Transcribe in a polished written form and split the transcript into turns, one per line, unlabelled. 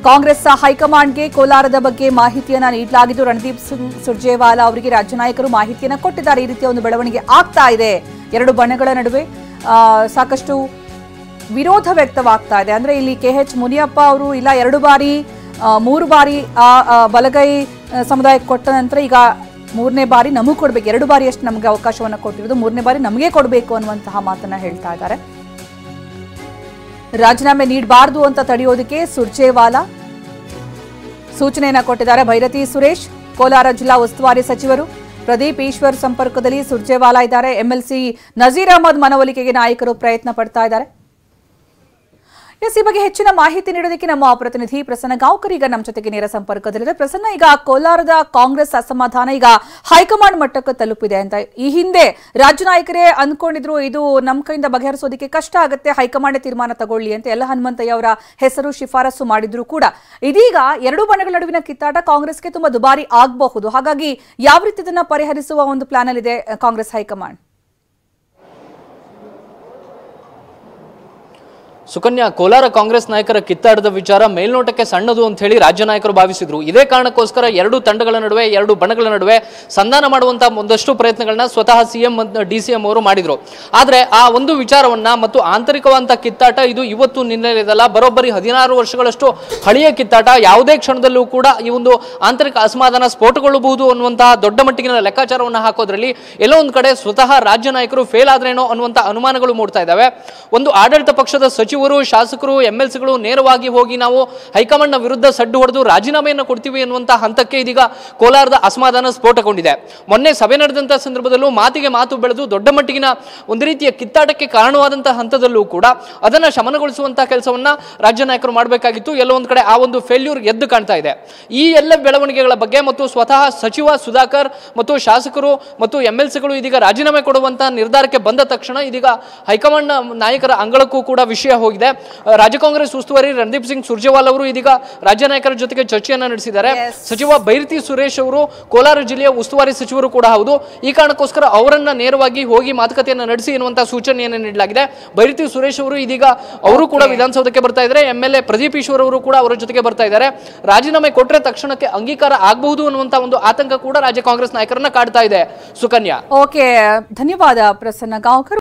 ಕಾಂಗ್ರೆಸ್ ಹೈಕಮಾಂಡ್ಗೆ ಕೋಲಾರದ ಬಗ್ಗೆ ಮಾಹಿತಿಯನ್ನ ನೀಡಲಾಗಿದ್ದು ರಣದೀಪ್ ಸಿಂಗ್ ಸುರ್ಜೇವಾಲಾ ಅವರಿಗೆ ರಾಜ್ಯ ನಾಯಕರು ಮಾಹಿತಿಯನ್ನ ಕೊಟ್ಟಿದ್ದಾರೆ. ಈ ರೀತಿಯ ಒಂದು ಬೆಳವಣಿಗೆ ಆಗ್ತಾ ಇದೆ. ಎರಡು ಬಣಗಳ ನಡುವೆ ಸಾಕಷ್ಟು ವಿರೋಧ ವ್ಯಕ್ತವಾಗ್ತಾ ಇದೆ. ಅಂದ್ರೆ ಇಲ್ಲಿ KH ಮುನಿಯಪ್ಪ ಅವರು ಇಲ್ಲ 2 ಬಾರಿ 3 ಬಾರಿ ಬಲಗೈ ಸಮುದಾಯಕ್ಕೆ ಕೊಟ್ಟ ನಂತರ ಈಗ 3ನೇ ಬಾರಿ ನಮಗೂ ಕೊಡಬೇಕು. 2 ಬಾರಿಯಷ್ಟು ನಮಗೆ ಅವಕಾಶವನ್ನು ಕೊಟ್ಟಿರೋದು, 3ನೇ ಬಾರಿ ನಮಗೆ ಕೊಡಬೇಕು ಅನ್ನುವಂತಹ ಮಾತನ್ನ ಹೇಳ್ತಾ ಇದ್ದಾರೆ. ರಾಜೀನಾಮೆ ನೀಡಬಾರದು ಅಂತ ತಡೆಯೋದಕ್ಕೆ ಸುರ್ಜೇವಾಲಾ ಸೂಚನೆಯನ್ನ ಕೊಟ್ಟಿದ್ದಾರೆ. ಭೈರತಿ ಸುರೇಶ್ ಕೋಲಾರ ಜಿಲ್ಲಾ ಉಸ್ತುವಾರಿ ಸಚಿವರು, ಪ್ರದೀಪ್ ಈಶ್ವರ್ ಸಂಪರ್ಕದಲ್ಲಿ ಸುರ್ಜೇವಾಲಾ ಇದ್ದಾರೆ. MLC ನಜೀರ್ ಅಹಮದ್ ಮನವೊಲಿಕೆಗೆ ನಾಯಕರು ಪ್ರಯತ್ನ ಪಡ್ತಾ ಇದ್ದಾರೆ. ಈ ಬಗ್ಗೆ ಹೆಚ್ಚಿನ ಮಾಹಿತಿ ನೀಡೋದಕ್ಕೆ ನಮ್ಮ ಪ್ರತಿನಿಧಿ ಪ್ರಸನ್ನ ಗಾಂವ್ಕರ್ ಈಗ ನಮ್ಮ ಜೊತೆಗೆ ನೇರ ಸಂಪರ್ಕದಲ್ಲಿದೆ. ಪ್ರಸನ್ನ, ಈಗ ಕೋಲಾರದ ಕಾಂಗ್ರೆಸ್ ಅಸಮಾಧಾನ ಈಗ ಹೈಕಮಾಂಡ್ ಮಟ್ಟಕ್ಕೆ ತಲುಪಿದೆ ಅಂತ ಈ ಹಿಂದೆ ರಾಜ್ಯ ನಾಯಕರೇ ಅಂದ್ಕೊಂಡಿದ್ರು ಇದು ನಮ್ಮ ಕೈಯಿಂದ ಬಗೆಹರಿಸೋದಕ್ಕೆ ಕಷ್ಟ ಆಗುತ್ತೆ, ಹೈಕಮಾಂಡ್ ತೀರ್ಮಾನ ತಗೊಳ್ಳಿ ಅಂತ ಎಲ್ಲ ಹನುಮಂತಯ್ಯ ಅವರ ಹೆಸರು ಶಿಫಾರಸು ಮಾಡಿದ್ರು ಕೂಡ. ಇದೀಗ ಎರಡು ಬಣಗಳ ನಡುವಿನ ಕಿತ್ತಾಟ ಕಾಂಗ್ರೆಸ್ಗೆ ತುಂಬಾ ದುಬಾರಿ ಆಗಬಹುದು. ಹಾಗಾಗಿ ಯಾವ ರೀತಿ ಇದನ್ನ ಪರಿಹರಿಸುವ ಒಂದು ಪ್ಲಾನ್ ಅಲ್ಲಿ ಇದೆ ಕಾಂಗ್ರೆಸ್ ಹೈಕಮಾಂಡ್?
ಸುಕನ್ಯಾ, ಕೋಲಾರ ಕಾಂಗ್ರೆಸ್ ನಾಯಕರ ಕಿತ್ತಾಟದ ವಿಚಾರ ಮೇಲ್ನೋಟಕ್ಕೆ ಸಣ್ಣದು ಅಂತ ಹೇಳಿ ರಾಜ್ಯ ನಾಯಕರು ಭಾವಿಸಿದ್ರು. ಇದೇ ಕಾರಣಕ್ಕೋಸ್ಕರ ಎರಡು ತಂಡಗಳ ನಡುವೆ, ಎರಡು ಬಣಗಳ ನಡುವೆ ಸಂಧಾನ ಮಾಡುವಂತಹ ಒಂದಷ್ಟು ಪ್ರಯತ್ನಗಳನ್ನ ಸ್ವತಃ CM DCM ಅವರು ಮಾಡಿದ್ರು. ಆದ್ರೆ ಆ ಒಂದು ವಿಚಾರವನ್ನ ಮತ್ತು ಆಂತರಿಕವಾದಂತಹ ಕಿತ್ತಾಟ ಇದು ಇವತ್ತು ನಿನ್ನೆದಲ್ಲ, ಬರೋಬ್ಬರಿ 16 ವರ್ಷಗಳಷ್ಟು ಹಳೆಯ ಕಿತ್ತಾಟ. ಯಾವುದೇ ಕ್ಷಣದಲ್ಲೂ ಕೂಡ ಈ ಒಂದು ಆಂತರಿಕ ಅಸಮಾಧಾನ ಸ್ಫೋಟಗೊಳ್ಳಬಹುದು ಅನ್ನುವಂತಹ ದೊಡ್ಡ ಮಟ್ಟಿಗಿನ ಲೆಕ್ಕಾಚಾರವನ್ನು ಹಾಕೋದ್ರಲ್ಲಿ ಎಲ್ಲೋ ಒಂದು ಕಡೆ ಸ್ವತಃ ರಾಜ್ಯ ನಾಯಕರು ಫೇಲ್ ಆದ್ರೇನೋ ಅನ್ನುವಂತಹ ಅನುಮಾನಗಳು ಮೂಡ್ತಾ ಇದ್ದಾವೆ. ಒಂದು ಆಡಳಿತ ಪಕ್ಷದ ಸಚಿವರು, ಶಾಸಕರು, MLCಗಳು ನೇರವಾಗಿ ಹೋಗಿ ನಾವು ಹೈಕಮಾಂಡ್ನ ವಿರುದ್ಧ ಸಡ್ಡು ಹೊಡೆದು ರಾಜೀನಾಮೆಯನ್ನು ಕೊಡ್ತೀವಿ ಎನ್ನುವಂತಹ ಹಂತಕ್ಕೆ ಇದೀಗ ಕೋಲಾರದ ಅಸಮಾಧಾನ ಸ್ಫೋಟಗೊಂಡಿದೆ. ಮೊನ್ನೆ ಸಭೆ ನಡೆದಂತಹ ಸಂದರ್ಭದಲ್ಲೂ ಮಾತಿಗೆ ಮಾತು ಬೆಳೆದು ದೊಡ್ಡ ಮಟ್ಟಿಗಿನ ಒಂದು ರೀತಿಯ ಕಿತ್ತಾಟಕ್ಕೆ ಕಾರಣವಾದಂತಹ ಹಂತದಲ್ಲೂ ಕೂಡ ಅದನ್ನ ಶಮನಗೊಳಿಸುವಂತಹ ಕೆಲಸವನ್ನ ರಾಜ್ಯ ನಾಯಕರು ಮಾಡಬೇಕಾಗಿತ್ತು. ಎಲ್ಲೋ ಒಂದು ಕಡೆ ಆ ಒಂದು ಫೇಲ್ಯೂರ್ ಎದ್ದು ಕಾಣ್ತಾ ಇದೆ. ಈ ಎಲ್ಲ ಬೆಳವಣಿಗೆಗಳ ಬಗ್ಗೆ ಮತ್ತು ಸ್ವತಃ ಸಚಿವ ಸುಧಾಕರ್ ಮತ್ತು ಶಾಸಕರು ಮತ್ತು MLCಗಳು ಇದೀಗ ರಾಜೀನಾಮೆ ಕೊಡುವಂತಹ ನಿರ್ಧಾರಕ್ಕೆ ಬಂದ ತಕ್ಷಣ ಇದೀಗ ಹೈಕಮಾಂಡ್ ನಾಯಕರ ಅಂಗಳಕ್ಕೂ ಕೂಡ ವಿಷಯ ಹೋಗಿದೆ. ರಾಜ್ಯ ಕಾಂಗ್ರೆಸ್ ಉಸ್ತುವಾರಿ ರಣದೀಪ್ ಸಿಂಗ್ ಸುರ್ಜೇವಾಲಾ ಅವರು ಇದೀಗ ರಾಜ್ಯ ನಾಯಕರ ಜೊತೆಗೆ ಚರ್ಚೆಯನ್ನ ನಡೆಸಿದ್ದಾರೆ. ಸಚಿವ ಭೈರತಿ ಸುರೇಶ್ ಅವರು ಕೋಲಾರ ಜಿಲ್ಲೆಯ ಉಸ್ತುವಾರಿ ಸಚಿವರು ಕೂಡ ಹೌದು. ಈ ಕಾರಣಕ್ಕೋಸ್ಕರ ಅವರನ್ನ ನೇರವಾಗಿ ಹೋಗಿ ಮಾತುಕತೆಯನ್ನ ನಡೆಸಿ ಎನ್ನುವಂತಹ ಸೂಚನೆಯನ್ನು ನೀಡಲಾಗಿದೆ. ಭೈರತಿ ಸುರೇಶ್ ಅವರು ಇದೀಗ ಅವರು ಕೂಡ ವಿಧಾನಸೌಧಕ್ಕೆ ಬರ್ತಾ ಇದ್ದಾರೆ. MLA ಪ್ರದೀಪ್ ಈಶ್ವರ್ ಅವರು ಕೂಡ ಅವರ ಜೊತೆಗೆ ಬರ್ತಾ ಇದ್ದಾರೆ. ರಾಜೀನಾಮೆ ಕೊಟ್ಟರೆ ತಕ್ಷಣಕ್ಕೆ ಅಂಗೀಕಾರ ಆಗಬಹುದು ಅನ್ನುವಂತಹ ಒಂದು ಆತಂಕ ಕೂಡ ರಾಜ್ಯ ಕಾಂಗ್ರೆಸ್ ನಾಯಕರನ್ನ ಕಾಡ್ತಾ ಇದೆ. ಸುಕನ್ಯಾ,
ಓಕೆ, ಧನ್ಯವಾದ ಪ್ರಸನ್ನ ಗಾಂವ್ಕರ್.